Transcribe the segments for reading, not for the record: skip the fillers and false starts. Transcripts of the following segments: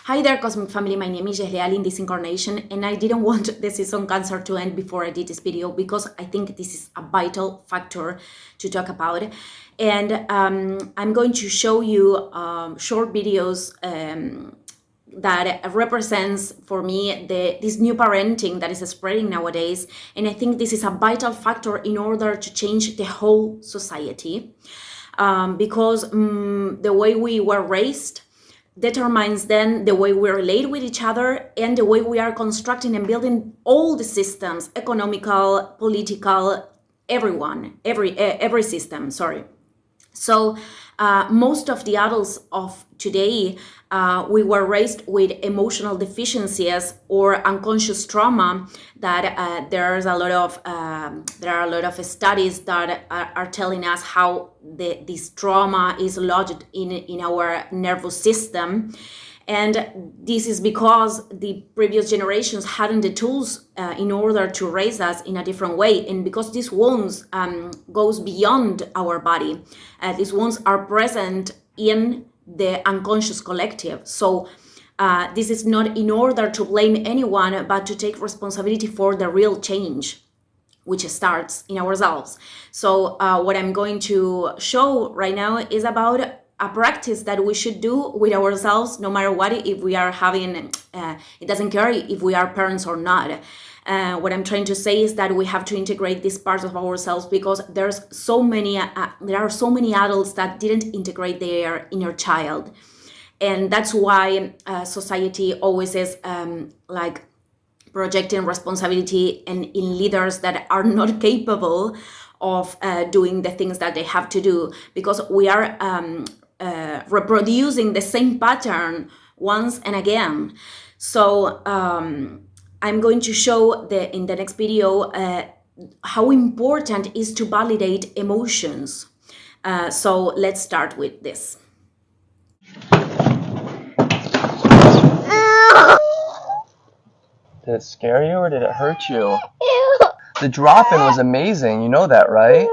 Hi there, Cosmic Family. My name is Jesleal in this incarnation, and I didn't want the season cancer to end before I did this video because I think this is a vital factor to talk about. And I'm going to show you short videos that represents for me this new parenting that is spreading nowadays. And I think this is a vital factor in order to change the whole society because the way we were raised determines then the way we relate with each other and the way we are constructing and building all the systems, economical, political, every system, sorry. So most of the adults of today, we were raised with emotional deficiencies or unconscious trauma that there are a lot of studies that are telling us how this trauma is lodged in our nervous system. And this is because the previous generations hadn't the tools in order to raise us in a different way. And because these wounds goes beyond our body, these wounds are present in the unconscious collective. So this is not in order to blame anyone, but to take responsibility for the real change, which starts in ourselves. So what I'm going to show right now is about a practice that we should do with ourselves, no matter what, if we are having, it doesn't care if we are parents or not. What I'm trying to say is that we have to integrate these parts of ourselves because there are so many adults that didn't integrate their inner child. And that's why society always is like projecting responsibility in leaders that are not capable of doing the things that they have to do, because we are reproducing the same pattern once and again. So I'm going to show in the next video how important it is to validate emotions. So let's start with this. Did it scare you or did it hurt you? The drop-in was amazing, you know that, right?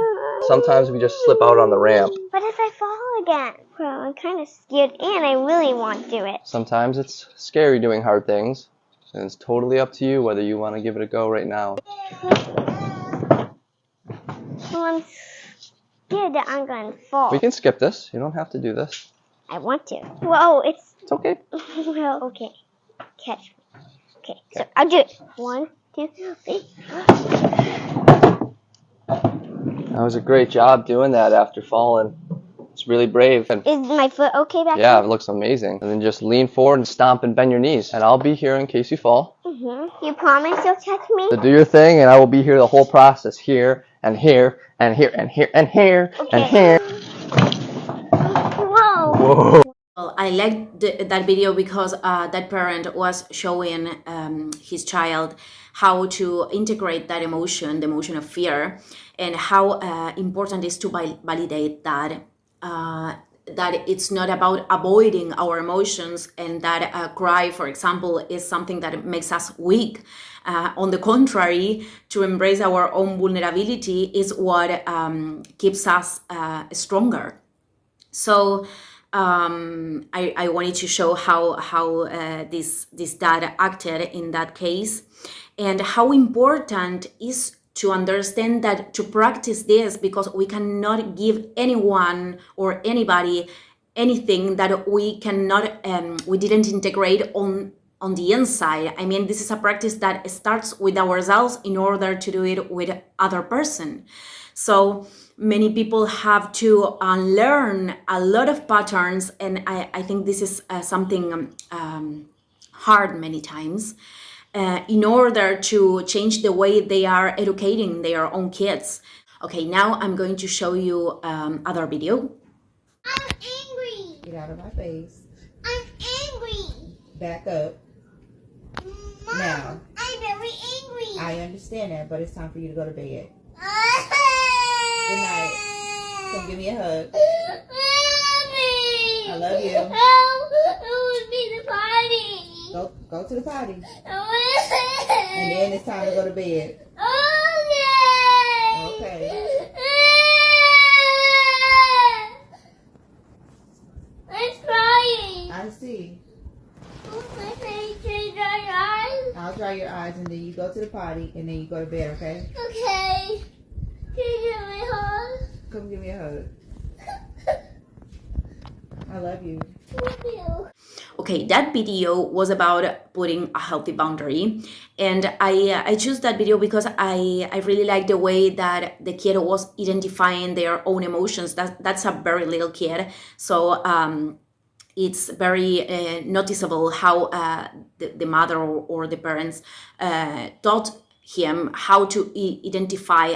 Sometimes we just slip out on the ramp. But if I fall again? Well, I'm kind of scared and I really want to do it. Sometimes it's scary doing hard things, and it's totally up to you whether you want to give it a go right now. Well, I'm scared that I'm going to fall. We can skip this. You don't have to do this. I want to. Whoa, it's okay. Well, okay. Catch me. Okay, so I'll do it. 1, 2, 3. That was a great job doing that after falling. It's really brave. And is my foot okay back yeah, there? it looks amazing. And then just lean forward and stomp and bend your knees. And I'll be here in case you fall. You promise you'll catch me? So do your thing, and I will be here the whole process. Here, and here, and here, and here, and here, and here. Whoa. Whoa. Well, I liked that video because that parent was showing his child how to integrate that emotion, the emotion of fear, and how important it is to validate that. That it's not about avoiding our emotions, and that a cry, for example, is something that makes us weak. On the contrary, to embrace our own vulnerability is what keeps us stronger. So I wanted to show how this dad acted in that case, and how important is to understand that to practice this, because we cannot give anyone or anybody anything that we cannot we didn't integrate on the inside. I mean, this is a practice that starts with ourselves in order to do it with other person. So many people have to unlearn a lot of patterns, and I think this is something hard many times in order to change the way they are educating their own kids. Okay, now I'm going to show you other video. I'm angry. Get out of my face. I'm angry. Back up. Mom, Now. I'm very angry. I understand that, but it's time for you to go to bed. Good night. Come give me a hug. Mommy. I love you. Help. I want me to party. Go to the potty. I want And then it's time to go to bed. Okay. Okay. I'm crying. I see. My face is dry. I'll dry your eyes and then you go to the potty and then you go to bed, okay? Okay. Can you give me a hug? Come give me a hug. I love you. Love you. Okay, that video was about putting a healthy boundary, and I choose that video because I really like the way that the kid was identifying their own emotions. That's a very little kid, so it's very noticeable how the mother or the parents taught him how to identify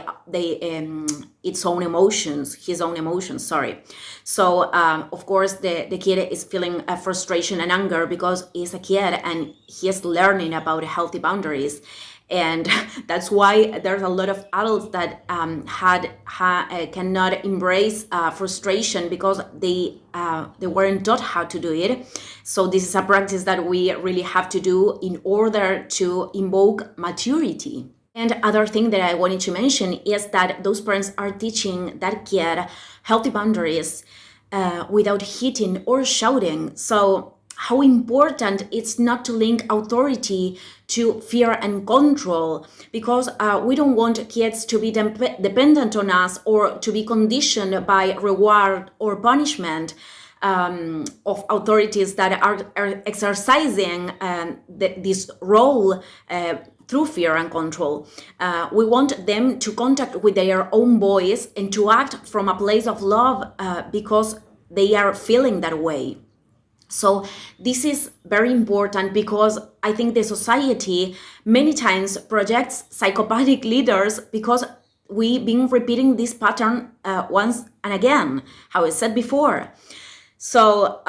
his own emotions. Sorry. So of course the kid is feeling frustration and anger because he's a kid and he's learning about healthy boundaries. And that's why there's a lot of adults that cannot embrace frustration because they weren't taught how to do it. So this is a practice that we really have to do in order to invoke maturity. And other thing that I wanted to mention is that those parents are teaching that kid healthy boundaries without hitting or shouting. So how important it's not to link authority to fear and control, because we don't want kids to be dependent on us or to be conditioned by reward or punishment of authorities that are exercising this role through fear and control. We want them to contact with their own voice and to act from a place of love because they are feeling that way. So this is very important because I think the society many times projects psychopathic leaders because we've been repeating this pattern once and again, how I said before. So,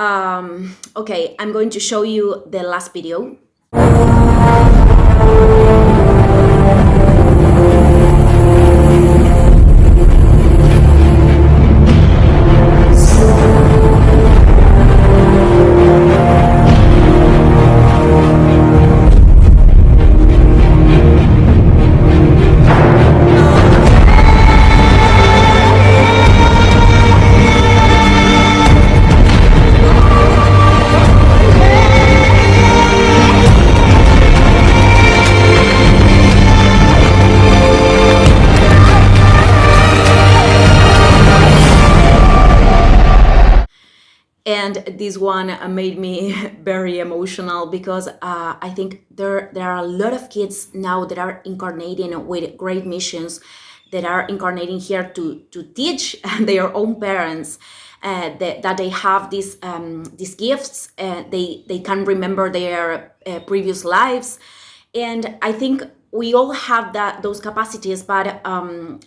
okay, I'm going to show you the last video. And this one made me very emotional because I think there are a lot of kids now that are incarnating with great missions, that are incarnating here to teach their own parents that they have these gifts, they can remember their previous lives. And I think we all have those capacities, but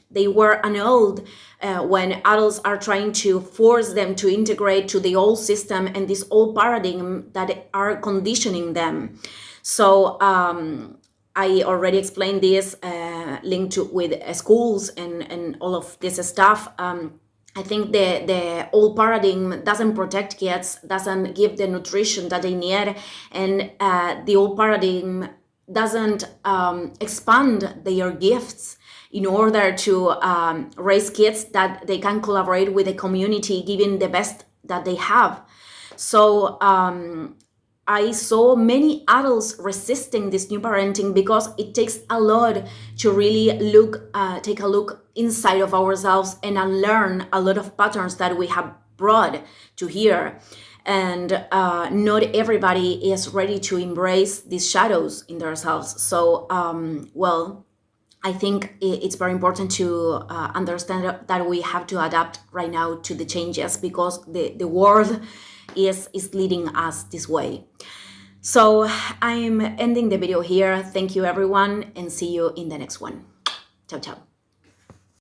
they were annulled when adults are trying to force them to integrate to the old system and this old paradigm that are conditioning them. So I already explained this linked with schools and all of this stuff. I think the old paradigm doesn't protect kids, doesn't give the nutrition that they need, and the old paradigm doesn't expand their gifts in order to raise kids that they can collaborate with the community, giving the best that they have. So I saw many adults resisting this new parenting because it takes a lot to really take a look inside of ourselves and unlearn a lot of patterns that we have brought to here. And not everybody is ready to embrace these shadows in themselves. So, well, I think it's very important to understand that we have to adapt right now to the changes because the world is leading us this way. So I'm ending the video here. Thank you, everyone, and see you in the next one. Ciao, ciao.